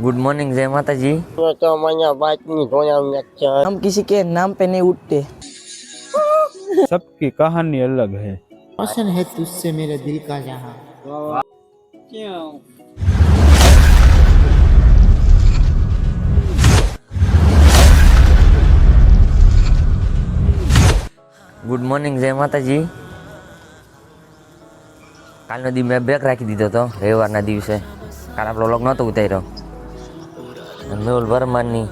Good morning जय माता जी। तो मैंने बात नहीं धोया में हम किसी के नाम पे नहीं उठते। सबकी कहानी अलग है। रोशन है तुझसे मेरे दिल का जहां। गुड मॉर्निंग जय माता जी। કાલનો દી મેં બ્રેક રાખી દીધો હતો રવિવારના દિવસે. કાલ આપણો વ્લોગ નહોતો ઉતાર્યો. અને મેહુલ વર્માની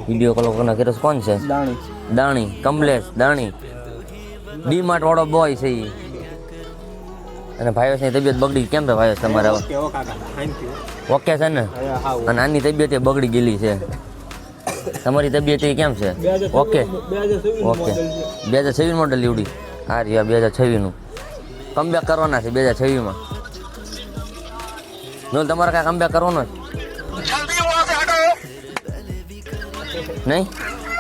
વિડીયો કોલ કોનો કર્યો છે? કોણ છે? દાણી કમલેશ દાણી, ડીમાર્ટ વાળો બોય છે ઈ. અને ભાઈઓની તબિયત બગડી. કેમ છે ભાઈઓ તમારે? ઓકે છે ને? અને આની તબિયત એ બગડી ગયેલી છે. તમારી તબિયત એ કેમ છે? ઓકે ઓકે 2026 મોડલ લીવડી. હા રિયા 2026 કમબેક કરવાના છે 2026 મેં તમારે કાંઈ કમબેક કરવાનો છે નહીં?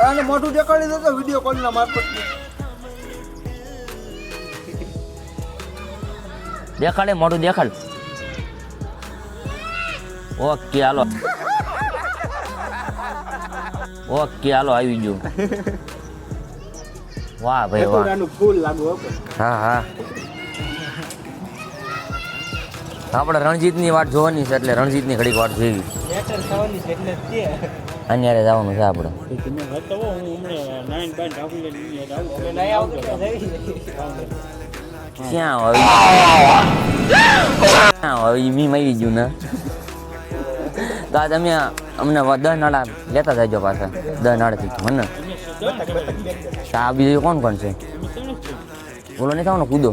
આને મોઢું દેખાડી દો વિડિયો કોલ ના મારફત. દેખાડે મોઢું દેખાડ. ઓકે હાલો ઓકે હાલો આવી ગયું. વાહ ભાઈ વાહ. ફૂલ લાગુ. હા હા આપણે રણજીતની વાટ જોવાની છે એટલે રણજીતની ઘડીક વાટ જોઈ. અત્યારે જવાનું છે આપણે. ક્યાં આવી મી મારી ગયું ને તો આ તમે અમને 10 નાળા લેતા જાજો પાછા. 10 નાળાથી મને આ બીજું કોણ કોણ છે? બોલો નહીં થવાનો કૂદો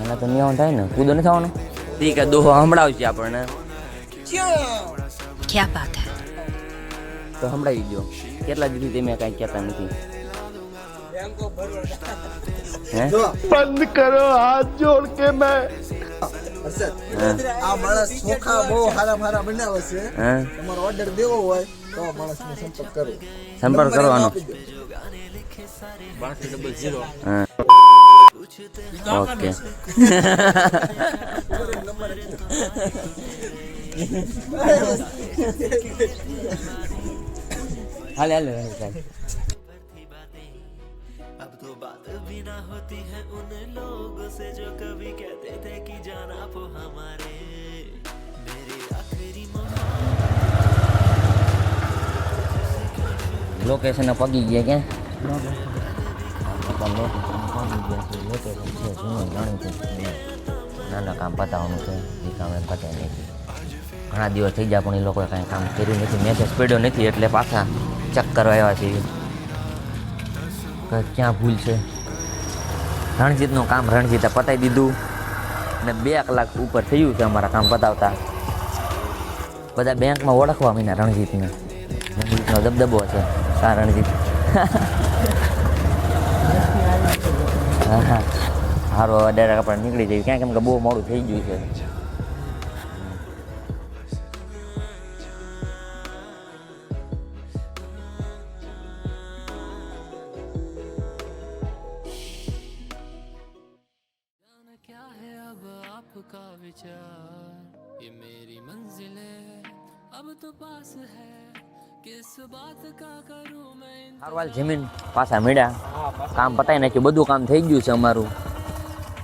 એના તો નહીં થાય ને. કૂદો નહીં થવાનો ઠીક દોહો સંભળાવશે આપણને. क्या बात है? તો સંભળાવી દો. કેટલા દીધી તમે કાંઈ કહેતા નથી. બંધ કરો હાથ જોડ કે મેં. આ માણસ ચોખા બહુ હારા બનાવે છે. તમારો ઓર્ડર દેવો હોય તો આ માણસનો સંપર્ક કરો. સંપર્ક કરવાનો. ઓકે હાલે હાલે अब तो बात भी ना होती है उन लोगों से जो कभी कहते थे कि जाना वो हमारे मेरी आखिरी લોકેશન પગી ગયા ક્યાં? નાના કામ પતાવવાનું છે. એ કામ એમ પતાય નથી. ઘણા દિવસ થઈ ગયા પણ એ લોકોએ કાંઈ કામ કર્યું નથી. મેસેજ પડ્યો નથી એટલે પાછા ચેક કરવા આવ્યા છીએ કે ક્યાં ભૂલ છે. રણજીતનું કામ રણજીતે પતાવી દીધું અને 2 કલાક ઉપર થયું છે અમારા કામ પતાવતા. બધા બેંકમાં ઓળખવા મીના રણજીતને. રણજીતનો દબદબો છે. હા રણજીત હા હા સારું હવે ડાયરેક્ટ આપણે નીકળી જઈએ ક્યાં, કેમ કે બહુ મોડું થઈ ગયું છે. क्या है अब आपका विचार ये मेरी मंजिल है अब तो पास है किस बात का करूं मैं હારવાલ જમીન પાછા મળ્યા. કામ પતાવી નાખ્યું. બધું કામ થઈ ગયું છે અમારું.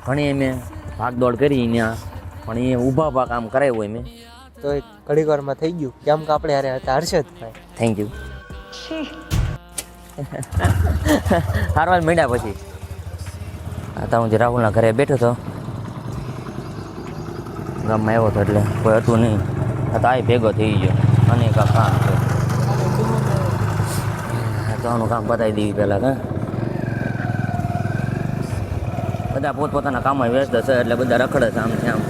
ઘણી મેં ભાગદોડ કરી ત્યાં પણ એ ઊભા કામ કરાવ્યું હોય મેં તો ઘડીક વારમાં થઈ ગયું. કેમ કે આપણે હારે હતા હર્ષદભાઈ. Thank you. હારવાલ મળ્યા પછી આ તો હું જે રાહુલના ઘરે બેઠો હતો. ગામમાં આવ્યો હતો એટલે કોઈ હતું નહીં. આ તો આ ભેગો થઈ ગયો. અને કામ છે તો આનું કામ પતાવી દેવી પહેલાં. હા બધા પોતપોતાના કામમાં વ્યસ્ત છે એટલે બધા રખડે છે આમ આમ.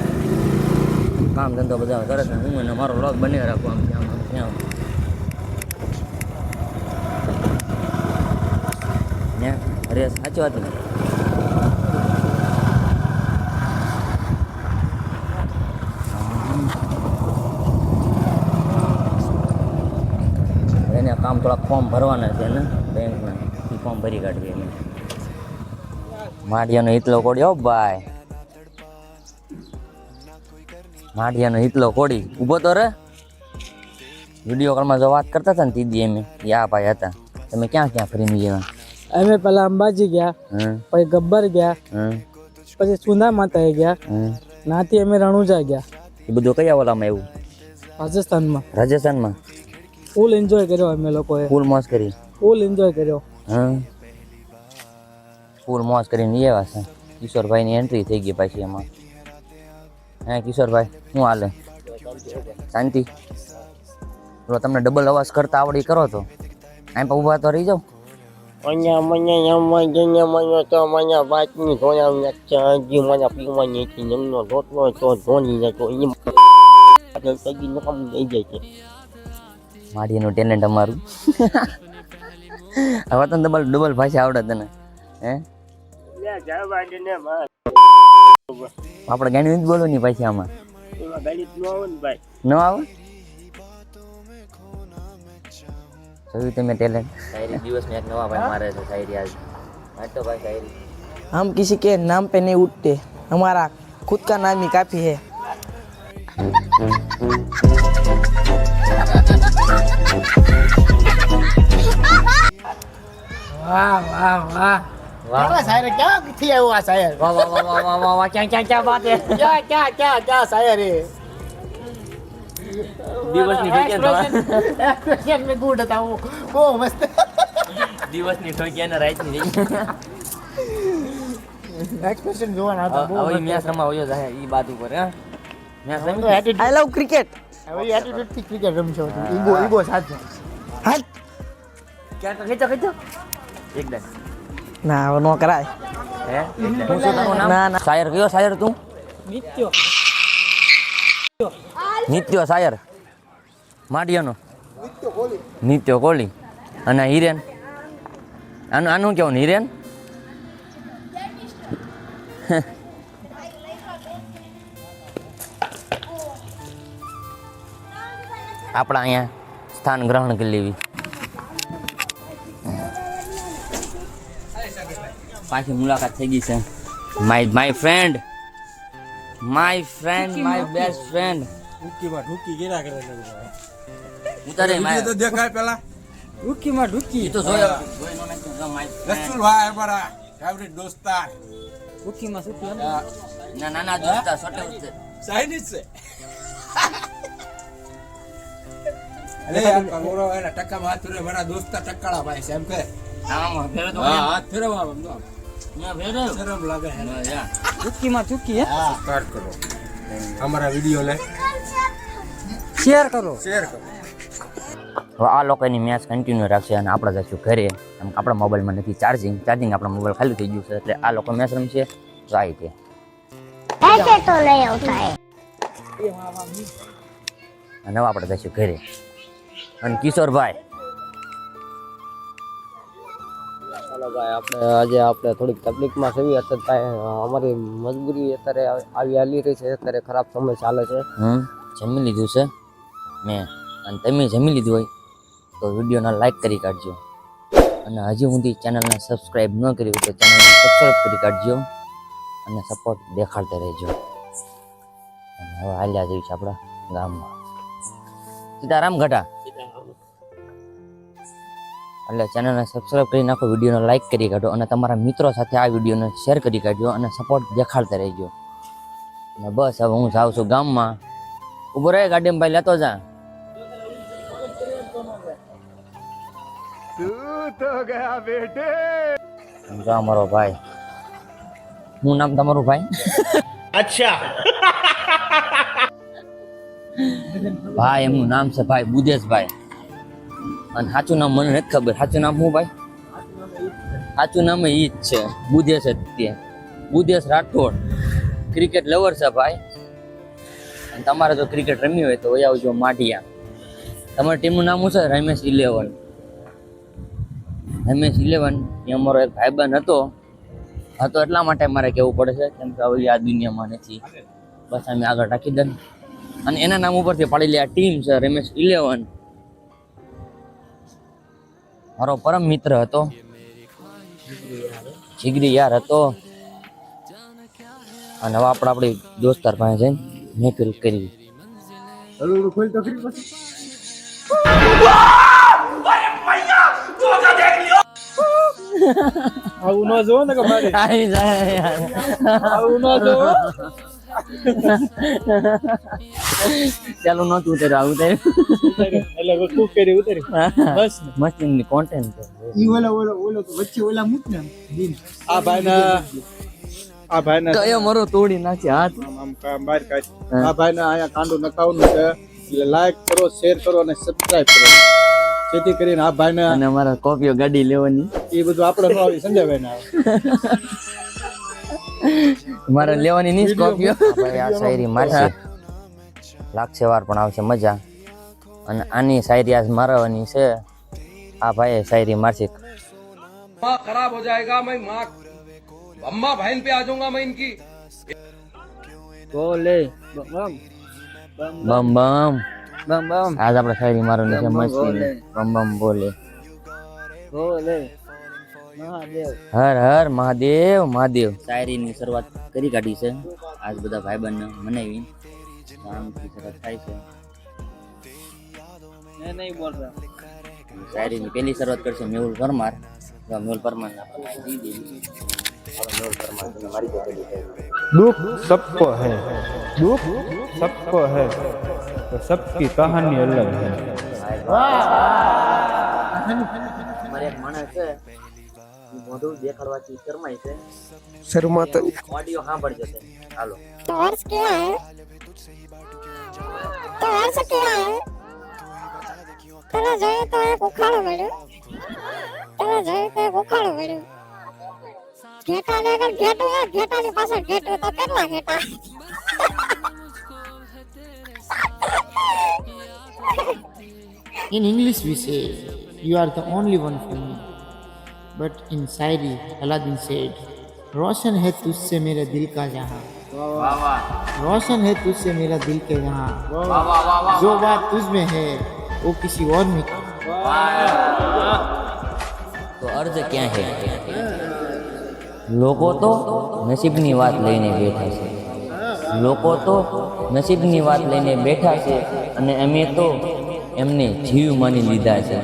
કામ ધંધો બધા કરે છે. હું એને મારો વ્લોગ બની રાખું આમ આમ આમ ને. અરે સાચી વાત ને. એને કામ થોડાક ફોર્મ ભરવાના છે ને બેંકના. એ ફોર્મ ભરી કાઢવી એને. માડિયાનો હિતલો કોડ્યો ભાઈ. માઢિયાનો હિતલો કોડી ઊભો તો રે. વિડીયો કોલમાં જો વાત કરતા હતા ને તીદી એમ યા ભાઈ હતા. તમે ક્યાં ક્યાં ફરીને ગયા? અમે પેલા અંબાજી ગયા, પછી ગબ્બર ગયા, પછી સુંદા માતા ગયા, નાથી અમે રણુજા ગયા. એ બધું કયા ઓલામાં એવું? રાજસ્થાનમાં. રાજસ્થાનમાં ફૂલ એન્જોય કર્યો અમે લોકોએ. ફૂલ મોજ કરી. ફૂલ એન્જોય કર્યો. ફૂલ મોજ કરીને એવા છે. કિશોરભાઈની એન્ટ્રી થઈ ગઈ પાછી એમાં. હે કિશોરભાઈ શું હાલે? શાંતિ? તો તમને ડબલ અવાજ કરતા આવડી કરો તો અહીં પર ઊભા તો રહી જાઓ. મanya manya તો મanya બાતની ધોયા નાખ્યા મanya પીવાની હતી નમનો રોટલો તો ધોની જતો એ સગી નકામ થઈ જાય છે. માડીનું ટેલેન્ટ અમારું. હવે તો ડબલ ભાષા આવડે તને? હે આપણે ગાડી જ બોલો ની પાછી આમાં ન આવે. જોયું તમે ટેલેન્ટ? શાયરી દિવસને એક નવા ભાઈ મારે છે શાયરી આજ. વાંચો ભાઈ શાયરી. हम किसी के नाम पे नहीं उठते, हमारा खुद का नाम ही काफी है. वाह वाह वाह વાહ शायर क्या थी हुआ शायर વાહ વાહ વાહ વાહ વાહ વાહ क्या बात है. क्या शायर है દિવસની ઠોક્યા एक्सप्रेशन में गुड था वो मस्त દિવસની ઠોક્યા ને રાઈટની एक्सप्रेशन જોવાના હતા હવે મેચ રમવા હોયો જાય ઈ બાત ઉપર. હે match rummy I love cricket હવે એટીટ્યુડ થી ક્રિકેટ રમશો ઈગો સાથે હાલ ક્યાં ખેંચો એકદમ ના નો કરાય હે શું તારું નામ? ના, ના. શાયર કયો શાયર તું? નિત્યો શાયર માડિયાનો નિત્યો કોહલી. અને હિરેન આનું કેવું હિરેન? આપણા અહીંયા સ્થાન ગ્રહણ કરી લેવી. પાછી મુલાકાત થઈ ગઈ છે. My friend my best friend. ઉતારે તો દેખાય પેલા રૂકીમાં ઢુકી તો જોયો માય રસુલભાઈ અમારા ફેવરિટ દોસ્તાર રૂકીમાં સુકી નાના દોસ્તા છોટે ઉતે ચાઇનીઝ છે. અરે યાર કમરો એના ટક્કા હાથ ફેરવે મારા દોસ્તા ટક્કાળા ભાઈ છે એમ કે આમાં ફેરો તો હા હાથ ફેરવવા આમ તો ના ફેરો શરમ લાગે હે યા રૂકીમાં ચૂકી હે હા સ્ટાર્ટ કરો અમારા વિડિયો ને શેર કરો હવે આ લોકોની મેચ કન્ટિન્યુ રાખશે અને આપણે જઈશું ઘરે. આપણા મોબાઈલમાં નથી ચાર્જિંગ આપણા મોબાઈલ ખાલી થઈ ગયું છે એટલે આ લોકો મેચ રમશે તો આ રીતે ऐसे तो नहीं होता है. અને હવે આપણે જઈશું ઘરે. અને કિશોરભાઈ ચાલો ભાઈ આજે આપણે થોડીક તકલીફમાં છે અત્યારે અમારી મજબૂરી અત્યારે આવી હાલી રહી છે. અત્યારે ખરાબ સમય ચાલે છે. જમી લીધું છે મેં અને તમે જમી લીધું હોય તો વિડીયોને લાઈક કરી કાઢજો. અને હજી સુધી ચેનલને સબસ્ક્રાઈબ ન કરી હોય તો ચેનલને સબસ્ક્રાઈબ કરી કાઢજો અને સપોર્ટ દેખાડતા રહેજો. અને હવે હાલ્યા જઈશ આપણા ગામમાં. સીતારામ ઘટા એટલે ચેનલને સબસ્ક્રાઈબ કરી નાખો, વિડીયોને લાઈક કરી કાઢો અને તમારા મિત્રો સાથે આ વિડીયોને શેર કરી કાઢજો અને સપોર્ટ દેખાડતા રહેજો. અને બસ હવે હું જાઉં છું ગામમાં. ઉભો રહે ગાડીમાં ભાઈ લેતો જા. જા મારો ભાઈ. શું નામ તમારું ભાઈ? अच्छा ભાઈ એમનું નામ છે ભાઈ બુદેશભાઈ. અને સાચું નામ મને નથી ખબર. સાચું નામ શું ભાઈ? સાચું નામ ઈ જ છે બુદેશ જ તે બુદેશ રાઠોડ. ક્રિકેટ લવર છે ભાઈ. અને તમારે જો ક્રિકેટ રમી હોય તો વહી આવજો માઢિયા. તમારી ટીમનું નામ શું છે? રમેશ 11. રમેશ 11 એ અમારો એક ભાઈબંધ હતો એટલા માટે મારે કહેવું પડે છે કેમ કે હવે આ દુનિયામાં નથી. બસ અમે આગળ રાખી દઈએ અને એના નામ ઉપરથી પાડી લે આ ટીમ છે રમેશ 11. મારો પરમ મિત્ર હતો, જીગરી યાર હતો. અને હવે આપણી દોસ્તાર પાસે જઈને મહેફિલ કરી. હળવું ખોલ તો ખરી પછી. આવું ન જોવો ને કે મારે આવી જાય યાર. આવું ન જોવો. ચાલો નહોતું ઉતાર્યું આવું ઉતાર્યું. એટલે ખૂબ કરી ઉતરી બસ ને. મસ્તીની કોન્ટેન્ટ ઈ ઓલો તો વચ્ચે ઓલા મૂક ને દિન. આ ભાઈના કયો મરો તોડી નાખે હાથ. આમ બહાર કાઢ. આ ભાઈને અહીંયા કાંડું નખાવવાનું છે એટલે લાઈક કરો, શેર કરો અને સબસ્ક્રાઇબ કરો, જેથી કરીને આ ભાઈને અને અમારા કોપીઓ ગાડી લેવાની એ બધું આપણે ન આવી સંજયભાઈ ને આવે. મારે લેવાની નહીં કોપીઓ. ભાઈ આ શાયરી મારશે, લાગશે વાર પણ આવશે મજા. અને આની શાયરી આજ મારવાની છે. આ ભાઈ શાયરી મારશે. खराब हो जाएगा मैं माँ अम्मा बहन पे आ जाऊंगा मैं इनकी બોલે બમ બમ બમ બમ આજ આપણે શાયરી મારવાની છે મસ્તી. બમ બમ બોલે બોલે મહાદેવ. હર હર મહાદેવ મહાદેવ. શાયરીની શરૂઆત કરી કાઢી છે આજ બધા ભાઈબંધને મનાવી. આમથી શરૂઆત થાય છે. મેં નહીં બોલ રહા. શાયરીની પહેલી શરૂઆત કરશે મેહુલ પરમાર. મેહુલ પરમાર दुख सबको है, दुख सबको है, तो सबकी कहानी अलग है. મારે એક માણસ છે ઈ મોઢું દેખાડવાથી શરમાય છે. શર્માતો ઓડિયો સાંભળજો તે. હાલો. तो अर्ज क्या है तो अर्ज क्या है तेरा जाए तो एक उखाड़ पड़ो तेरा जाए तो एक उखाड़ पड़ो घेटा लेकर घेटो है घेटा के पास घेटो तो कितना घेटा In English we say, you are the only one for me. But in Shairi, Aladdin said, रोशन है तुझसे मेरे दिल का जहां, रोशन है तुझसे मेरा दिल के जहां, जो बात तुझ में है वो किसी और में क्या. તો અર્જ ક્યાં છે? લોકો તો નસીબની વાત લઈને બેઠા છે. લોકો તો નસીબની વાત લઈને બેઠા છે અને અમે તો એમને જીવ માની લીધા છે.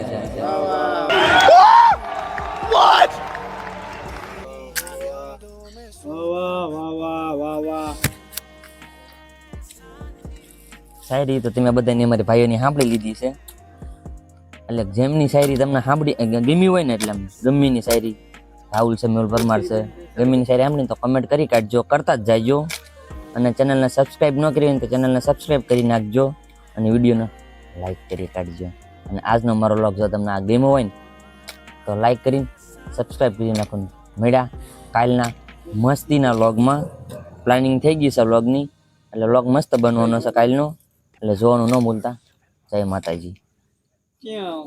શાયરી તો તમે બધાને અમારી ભાઈઓની સાંભળી લીધી છે. એટલે જેમની શાયરી તમને સાંભળી ગમી હોય ને એટલે ગમીની શાયરી રાહુલ છે, મેહુલ પરમાર છે, ગમીની શાયરી સાંભળીને તો કમેન્ટ કરી કાઢજો, કરતા જ જાયજો. અને ચેનલને સબસ્ક્રાઈબ ન કરી હોય ને તો ચેનલને સબસ્ક્રાઈબ કરી નાખજો અને વિડીયોને લાઈક કરી કાઢજો. અને આજનો મારો વ્લોગ જો તમને આ ગમ્યો હોય ને તો લાઈક કરીને સબસ્ક્રાઈબ કરી નાખો. મળ્યા કાલના મસ્તીના વ્લોગમાં. પ્લાનિંગ થઈ ગઈ છે વ્લોગની, એટલે વ્લોગ મસ્ત બનવાનો છે કાલનો, એટલે જોવાનું ન ભૂલતા. જય માતાજી. ક્યાં